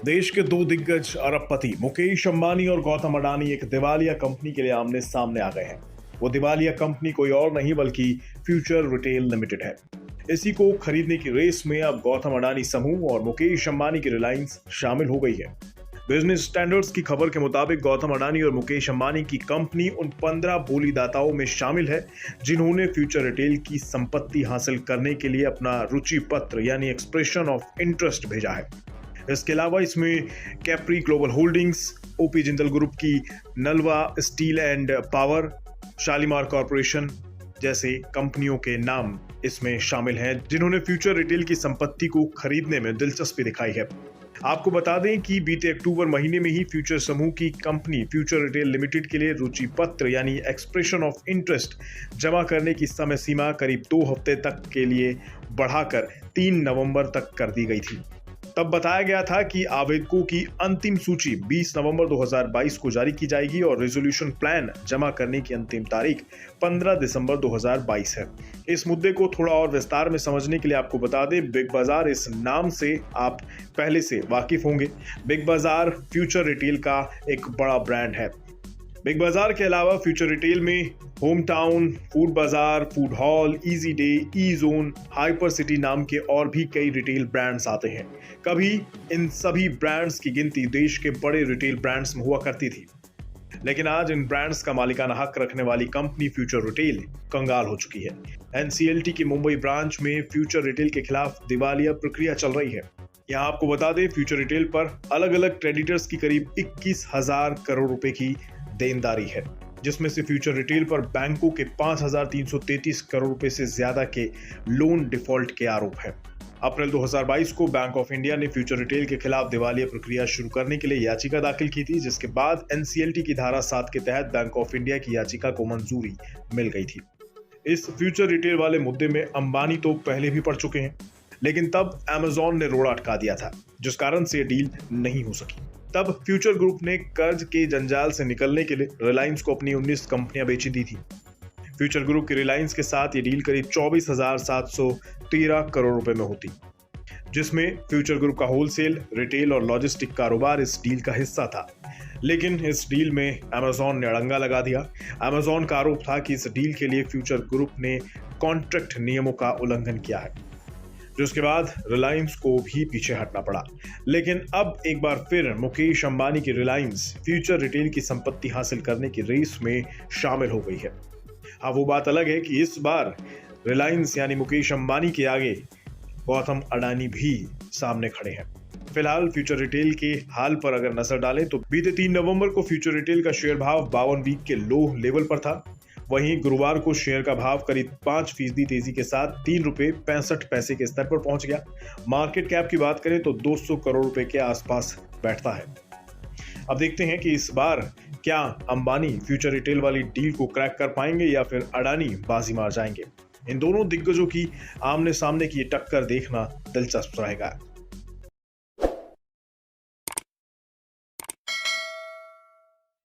देश के दो दिग्गज अरबपति मुकेश अंबानी और गौतम अडानी एक दिवालिया कंपनी के लिए आमने सामने आ गए हैं। वो दिवालिया कंपनी कोई और नहीं बल्कि फ्यूचर रिटेल लिमिटेड है। इसी को खरीदने की रेस में अब गौतम अडानी समूह और मुकेश अंबानी की रिलायंस शामिल हो गई है। बिजनेस स्टैंडर्ड्स की खबर के मुताबिक गौतम अडानी और मुकेश अंबानी की कंपनी उन 15 बोलीदाताओं में शामिल है जिन्होंने फ्यूचर रिटेल की संपत्ति हासिल करने के लिए अपना रुचि पत्र यानी एक्सप्रेशन ऑफ इंटरेस्ट भेजा है। इसके अलावा इसमें Capri Global Holdings, OP Jindal Group की Nalwa Steel and Power, Shalimar Corporation जैसे कंपनियों के नाम इसमें शामिल हैं जिन्होंने फ्यूचर रिटेल की संपत्ति को खरीदने में दिलचस्पी दिखाई है। आपको बता दें कि बीते अक्टूबर महीने में ही फ्यूचर समूह की कंपनी फ्यूचर रिटेल लिमिटेड के लिए रुचि पत्र यानी एक्सप्रेशन ऑफ इंटरेस्ट जमा करने की समय सीमा करीब 2 हफ्ते तक के लिए बढ़ाकर 3 नवंबर तक कर दी गई थी। तब बताया गया था कि आवेदकों की अंतिम सूची 20 नवंबर 2022 को जारी की जाएगी और रेजोल्यूशन प्लान जमा करने की अंतिम तारीख 15 दिसंबर 2022 है। इस मुद्दे को थोड़ा और विस्तार में समझने के लिए आपको बता दें, बिग बाजार इस नाम से आप पहले से वाकिफ होंगे। बिग बाजार फ्यूचर रिटेल का एक बड़ा ब्रांड है। बिग बाजार के अलावा फ्यूचर रिटेल में होम टाउन, फूड बाजार, फूड हॉल, इजी डे, ई जोन, हाइपर सिटी नाम के और भी कई रिटेल ब्रांड्स आते हैं। कभी इन सभी ब्रांड्स की गिनती देश के बड़े रिटेल ब्रांड्स में हुआ करती थी, लेकिन आज इन ब्रांड्स का मालिकाना हक रखने वाली कंपनी फ्यूचर रिटेल कंगाल हो चुकी है। एनसीएलटी के मुंबई ब्रांच में फ्यूचर रिटेल के खिलाफ दिवालिया प्रक्रिया चल रही है। यहाँ आपको बता दें, फ्यूचर रिटेल पर अलग अलग क्रेडिटर्स की करीब 21,000 करोड़ रुपए की देनदारी है, जिसमें से फ्यूचर रिटेल पर बैंकों के 5,333 करोड़ रुपए से ज्यादा के लोन डिफॉल्ट के आरोप है। अप्रैल 2022 को बैंक ऑफ इंडिया ने फ्यूचर रिटेल के खिलाफ दिवालिया प्रक्रिया शुरू करने के लिए याचिका दाखिल की थी, जिसके बाद एनसीएलटी की धारा 7 के तहत बैंक ऑफ इंडिया की याचिका को मंजूरी मिल गई थी। इस फ्यूचर रिटेल वाले मुद्दे में अंबानी तो पहले भी पड़ चुके हैं, लेकिन तब अमेजॉन ने रोड़ा अटका दिया था, जिस कारण से डील नहीं हो सकी। तब फ्यूचर ग्रुप ने कर्ज के जंजाल से निकलने के लिए रिलायंस को अपनी 19 कंपनियां बेची दी थी। फ्यूचर ग्रुप की रिलायंस के साथ ये डील करीब 24,713 करोड़ रुपए में होती, जिसमें फ्यूचर ग्रुप का होलसेल, रिटेल और लॉजिस्टिक कारोबार इस डील का हिस्सा था। लेकिन इस डील में अमेजॉन ने अड़ंगा लगा दिया। अमेजॉन का आरोप था कि इस डील के लिए फ्यूचर ग्रुप ने कॉन्ट्रैक्ट नियमों का उल्लंघन किया है, जिसके बाद रिलायंस को भी पीछे हटना पड़ा। लेकिन अब एक बार फिर मुकेश अंबानी की रिलायंस फ्यूचर रिटेल की संपत्ति हासिल करने की रेस में शामिल हो गई है। हाँ, वो बात अलग है कि इस बार रिलायंस यानी मुकेश अंबानी के आगे गौतम अडानी भी सामने खड़े हैं। फिलहाल फ्यूचर रिटेल के हाल पर अगर नजर डालें तो बीते 3 नवंबर को फ्यूचर रिटेल का शेयर भाव 52 वीक के लो लेवल पर था। वहीं गुरुवार को शेयर का भाव करीब 5% तेजी के साथ 3 रुपए 65 पैसे के स्तर पर पहुंच गया। मार्केट कैप की बात करें तो 200 करोड़ रुपए के आसपास बैठता है। अब देखते हैं कि इस बार क्या अंबानी फ्यूचर रिटेल वाली डील को क्रैक कर पाएंगे या फिर अडानी बाजी मार जाएंगे। इन दोनों दिग्गजों की आमने सामने की टक्कर देखना दिलचस्प रहेगा।